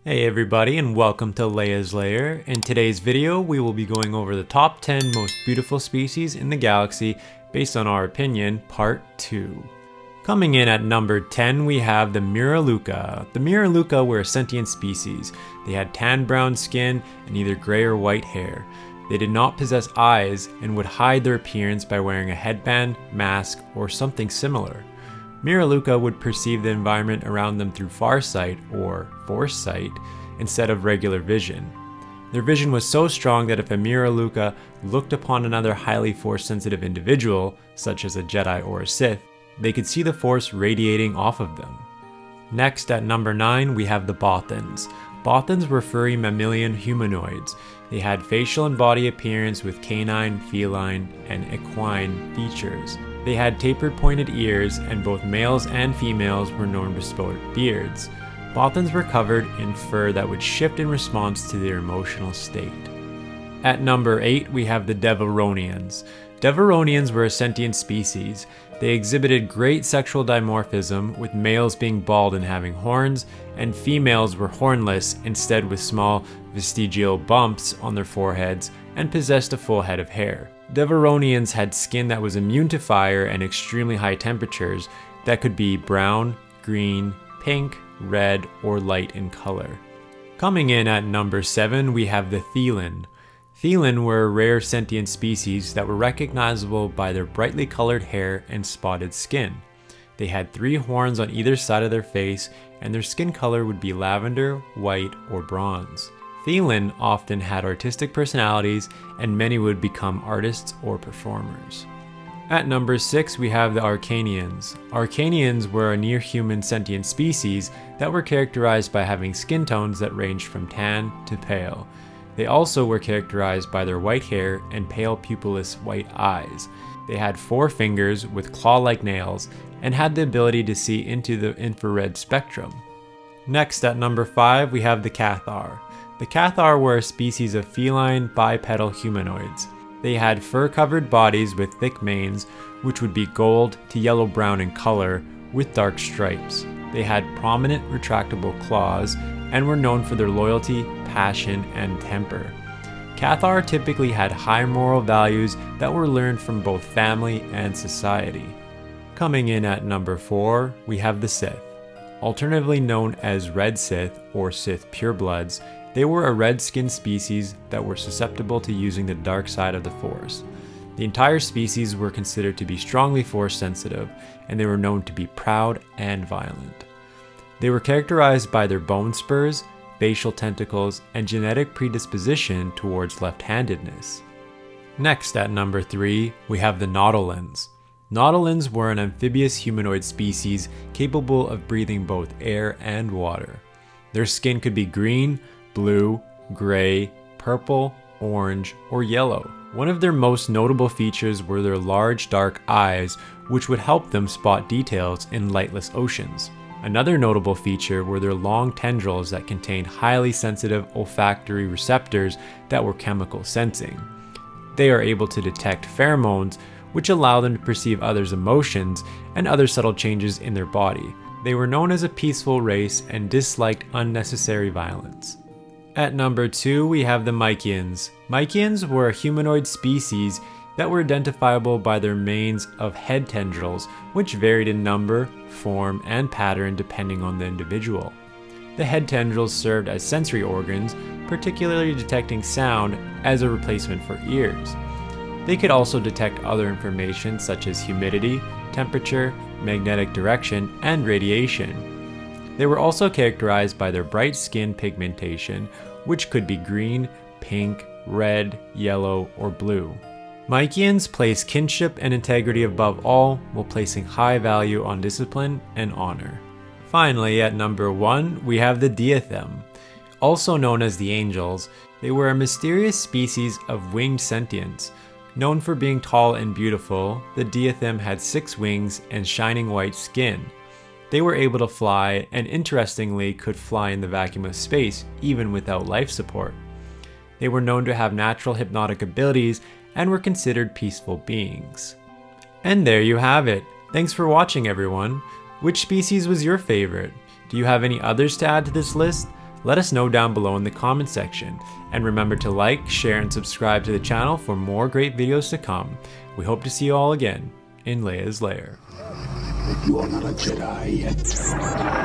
Hey everybody, and welcome to Leia's Lair. In today's video, we will be going over the top 10 most beautiful species in the galaxy based on our opinion, part 2. Coming in at number 10, we have the Miraluka. The Miraluka were a sentient species. They had tan brown skin and either gray or white hair. They did not possess eyes and would hide their appearance by wearing a headband, mask, or something similar. Miraluka would perceive the environment around them through farsight, or foresight, instead of regular vision. Their vision was so strong that if a Miraluka looked upon another highly force-sensitive individual, such as a Jedi or a Sith, they could see the force radiating off of them. Next, at number 9, we have the Bothans. Bothans were furry mammalian humanoids. They had facial and body appearance with canine, feline, and equine features. They had tapered pointed ears, and both males and females were known to sport beards. Bothans were covered in fur that would shift in response to their emotional state. At number 8, we have the Devaronians. Devaronians were a sentient species. They exhibited great sexual dimorphism, with males being bald and having horns, and females were hornless, instead with small vestigial bumps on their foreheads, and possessed a full head of hair. Devaronians had skin that was immune to fire and extremely high temperatures that could be brown, green, pink, red, or light in color. Coming in at number 7, we have the Thelin. Thelin were a rare sentient species that were recognizable by their brightly colored hair and spotted skin. They had 3 horns on either side of their face, and their skin color would be lavender, white, or bronze. Thelin often had artistic personalities, and many would become artists or performers. At number 6, we have the Arcanians. Arcanians were a near-human sentient species that were characterized by having skin tones that ranged from tan to pale. They also were characterized by their white hair and pale pupilless white eyes. They had 4 fingers with claw-like nails and had the ability to see into the infrared spectrum. Next, at number 5, we have the Cathar. The Cathar were a species of feline bipedal humanoids. They had fur-covered bodies with thick manes, which would be gold to yellow-brown in color with dark stripes. They had prominent retractable claws and were known for their loyalty, passion, and temper. Cathar typically had high moral values that were learned from both family and society. Coming in at number 4, we have the Sith. Alternatively known as Red Sith or Sith purebloods, they were a red-skinned species that were susceptible to using the dark side of the Force. The entire species were considered to be strongly Force-sensitive, and they were known to be proud and violent. They were characterized by their bone spurs, facial tentacles, and genetic predisposition towards left-handedness. Next, at number 3, we have the Nautolans. Nautolans were an amphibious humanoid species capable of breathing both air and water. Their skin could be green, blue, gray, purple, orange, or yellow. One of their most notable features were their large dark eyes, which would help them spot details in lightless oceans. Another notable feature were their long tendrils that contained highly sensitive olfactory receptors that were chemical sensing. They are able to detect pheromones, which allow them to perceive others' emotions and other subtle changes in their body. They were known as a peaceful race and disliked unnecessary violence. At number 2, we have the Mykians. Mykians were a humanoid species that were identifiable by their manes of head tendrils, which varied in number, form, and pattern depending on the individual. The head tendrils served as sensory organs, particularly detecting sound as a replacement for ears. They could also detect other information such as humidity, temperature, magnetic direction, and radiation. They were also characterized by their bright skin pigmentation, which could be green, pink, red, yellow, or blue. Mykians place kinship and integrity above all, while placing high value on discipline and honor. Finally, at number 1, we have the Diathem. Also known as the Angels, they were a mysterious species of winged sentience. Known for being tall and beautiful, the Diathem had 6 wings and shining white skin. They were able to fly, and interestingly could fly in the vacuum of space even without life support. They were known to have natural hypnotic abilities and were considered peaceful beings. And there you have it. Thanks for watching, everyone. Which species was your favorite? Do you have any others to add to this list? Let us know down below in the comment section. And remember to like, share, and subscribe to the channel for more great videos to come. We hope to see you all again in Leia's Lair. You are not a Jedi yet.